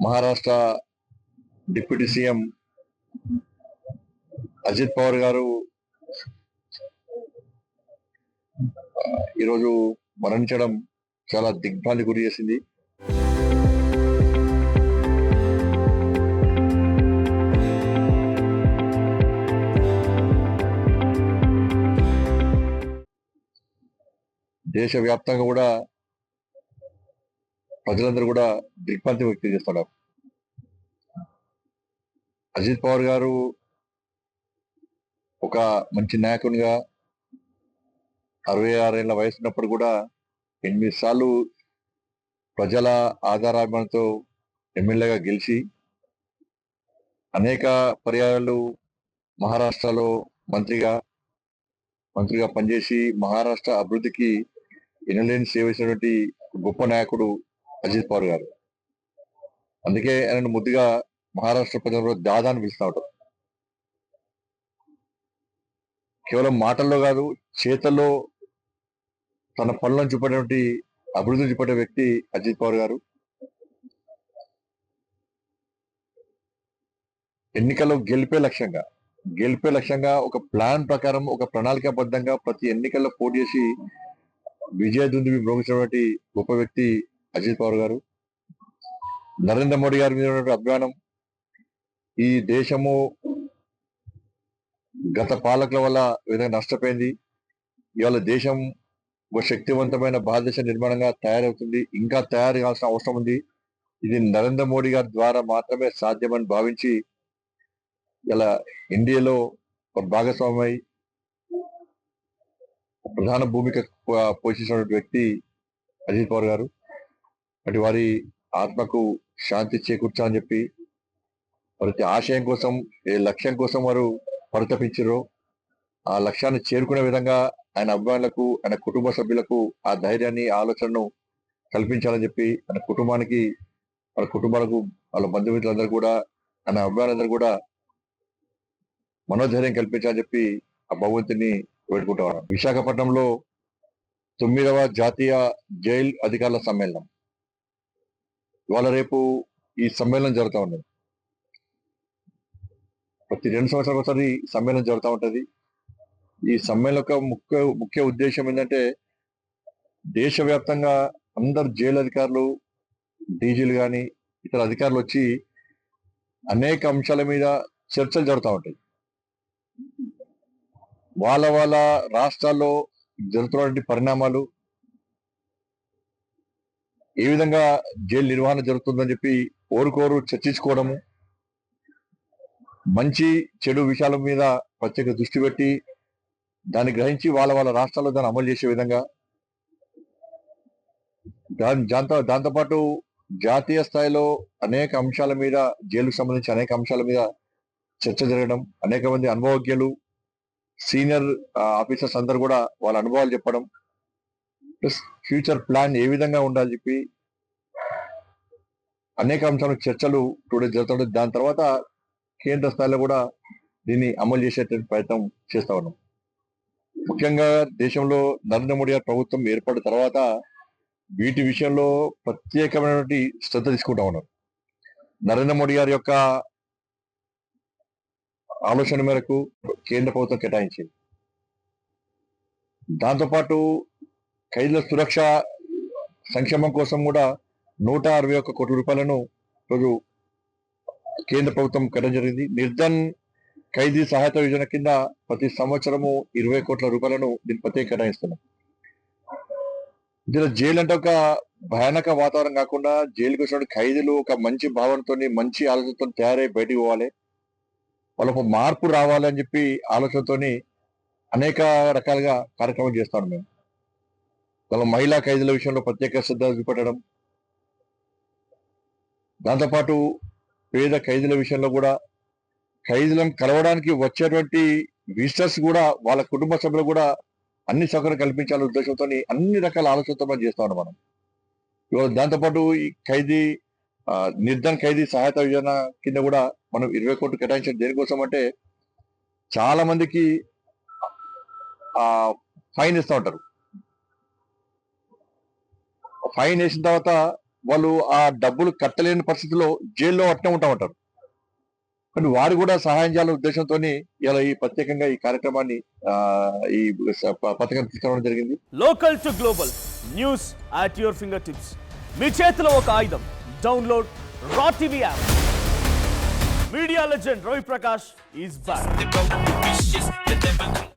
Maharashtra deputy CM Ajit Pawar గారు ఈరోజు మరణించడం చాలా దిగ్భ్రాంతి గురి చేసింది. దేశవ్యాప్తంగా కూడా ప్రజలందరూ కూడా దిగ్భ్రాంతి వ్యక్తం చేస్తున్నారు. అజిత్ పవార్ గారు ఒక మంచి నాయకునిగా 66 ఏళ్ల వయసు ఉన్నప్పుడు కూడా 8 సార్లు ప్రజల ఆధారాభిమానంతో ఎమ్మెల్యేగా గెలిచి అనేక పర్యాయాలు మహారాష్ట్రలో మంత్రిగా పనిచేసి మహారాష్ట్ర అభివృద్ధికి ఎనలేని సేవ చేసినటువంటి గొప్ప నాయకుడు అజిత్ పవార్ గారు. అందుకే ఆయనను ముద్దుగా మహారాష్ట్ర ప్రజలు దాదా అని పిలుస్తూ ఉంటారు. కేవలం మాటల్లో కాదు, చేతల్లో తన పనులను చూపేటువంటి అభివృద్ధి చూపే వ్యక్తి అజిత్ పవార్ గారు. ఎన్నికల్లో గెలిపే లక్ష్యంగా ఒక ప్లాన్ ప్రకారం, ఒక ప్రణాళికాబద్ధంగా ప్రతి ఎన్నికల్లో పోటీ చేసి విజయదుందుబి మ్రోగించినటువంటి గొప్ప వ్యక్తి అజిత్ పవార్ గారు. నరేంద్ర మోడీ గారి మీద ఉన్నటువంటి అభిమానం, ఈ దేశము గత పాలకుల వల్ల విధంగా నష్టపోయింది. ఇవాళ దేశం ఒక శక్తివంతమైన భారతదేశ నిర్మాణంగా తయారవుతుంది, ఇంకా తయారు కావాల్సిన అవసరం ఉంది. ఇది నరేంద్ర మోడీ గారి ద్వారా మాత్రమే సాధ్యమని భావించి ఇలా ఇండియాలో ఒక భాగస్వామై ప్రధాన భూమిక పోషించినటువంటి వ్యక్తి అజిత్ పవార్ గారు. అటు వారి ఆత్మకు శాంతి చేకూర్చాలని చెప్పి ప్రతి ఆశయం కోసం, ఏ లక్ష్యం కోసం వారు పరితపించారో ఆ లక్ష్యాన్ని చేరుకునే విధంగా ఆయన అభిమానులకు, ఆయన కుటుంబ సభ్యులకు ఆ ధైర్యాన్ని, ఆలోచనను కల్పించాలని చెప్పి ఆయన కుటుంబానికి, వాళ్ళ కుటుంబాలకు, వాళ్ళ బంధుమిత్రులందరూ కూడా, ఆయన అభిమానులందరూ కూడా మనోధైర్యం కల్పించాలని చెప్పి ఆ భగవంతుని వేడుకుంటారు. విశాఖపట్నంలో 9వ జాతీయ జైల్ అధికారుల సమ్మేళనం ఇవాళ రేపు ఈ సమ్మేళనం జరుగుతూ ఉన్నది. ప్రతి 2 సంవత్సరాలకు ఒకసారి సమ్మేళనం జరుగుతూ ఉంటది. ఈ సమ్మేళనం యొక్క ముఖ్య ఉద్దేశం ఏంటంటే, దేశవ్యాప్తంగా అందరు జైలు అధికారులు, డీజీలు కానీ ఇతర అధికారులు వచ్చి అనేక అంశాల మీద చర్చలు జరుగుతూ ఉంటాయి. వాళ్ళ రాష్ట్రాల్లో జరుగుతున్నటువంటి పరిణామాలు, ఏ విధంగా జైలు నిర్వహణ జరుగుతుందని చెప్పి ఓరుకోరు చర్చించుకోవడము, మంచి చెడు విషయాల మీద ప్రత్యేక దృష్టి పెట్టి దాన్ని గ్రహించి వాళ్ళ రాష్ట్రాల్లో దాన్ని అమలు చేసే విధంగా, దాంతోపాటు జాతీయ స్థాయిలో అనేక అంశాల మీద, జైలుకు సంబంధించి అనేక అంశాల మీద చర్చ జరగడం, అనేక మంది అనుభవజ్ఞులు, సీనియర్ ఆఫీసర్స్ అందరూ కూడా వాళ్ళ అనుభవాలు చెప్పడం, ప్లస్ ఫ్యూచర్ ప్లాన్ ఏ విధంగా ఉండాలని చెప్పి అనేక అంశాల చర్చలు టుడే జరుగుతుంది. దాని తర్వాత కేంద్ర స్థాయిలో కూడా దీన్ని అమలు చేసేటువంటి ప్రయత్నం చేస్తా ఉన్నాం. ముఖ్యంగా దేశంలో నరేంద్ర మోడీ గారి ప్రభుత్వం ఏర్పడిన తర్వాత వీటి విషయంలో ప్రత్యేకమైనటువంటి శ్రద్ధ తీసుకుంటా ఉన్నారు. నరేంద్ర మోడీ గారి యొక్క ఆలోచన మేరకు కేంద్ర ప్రభుత్వం కేటాయించింది. దాంతోపాటు ఖైదీల సురక్ష సంక్షేమం కోసం కూడా 161 కోట్ల రూపాయలను రోజు కేంద్ర ప్రభుత్వం కట్టడం జరిగింది. నిర్ధన్ ఖైదీ సహాయత యోజన కింద ప్రతి సంవత్సరము 20 కోట్ల రూపాయలను దీన్ని ప్రత్యేక కేటాయిస్తున్నాం. ఇందులో జైలు అంటే ఒక భయానక వాతావరణం కాకుండా, జైలుకి వచ్చిన ఖైదీలు ఒక మంచి భావనతో, మంచి ఆలోచనతో తయారై బయటికి పోవాలి, వాళ్ళకు మార్పు రావాలి అని చెప్పి ఆలోచనతో అనేక రకాలుగా కార్యక్రమాలు చేస్తాను మేము. వాళ్ళ మహిళా ఖైదీల విషయంలో ప్రత్యేక శ్రద్ధ చూపెట్టడం, దాంతోపాటు పేద ఖైదీల విషయంలో కూడా ఖైదీలను కలవడానికి వచ్చేటువంటి విజిటర్స్ కూడా వాళ్ళ కుటుంబ సభ్యులు కూడా అన్ని సౌకర్యాలు కల్పించాలనే ఉద్దేశంతో అన్ని రకాల ఆలోచనతో మనం చేస్తా ఉన్నాం మనం. ఇవాళ దాంతోపాటు ఈ నిర్ధన్ ఖైదీ సహాయత యోజన కింద కూడా మనం 20 కోట్లు కేటాయించడం దేనికోసం అంటే, చాలా మందికి ఫైన్ ఇస్తూ ఉంటారు. ఫైన్ వేసిన తర్వాత వాళ్ళు ఆ డబ్బులు కట్టలేని పరిస్థితిలో జైల్లో అట్నే ఉంటామంటారు. కానీ వారు కూడా సహాయం చేయాలనే ఉద్దేశంతో ఇలా ఈ ప్రత్యేకంగా ఈ కార్యక్రమాన్ని ఈ పథకం తీసుకురావడం జరిగింది. Local to global news at your finger tips. మీ చేతిలో ఒక ఆయుధం. Download R TV app. Media legend Ravi Prakash is back.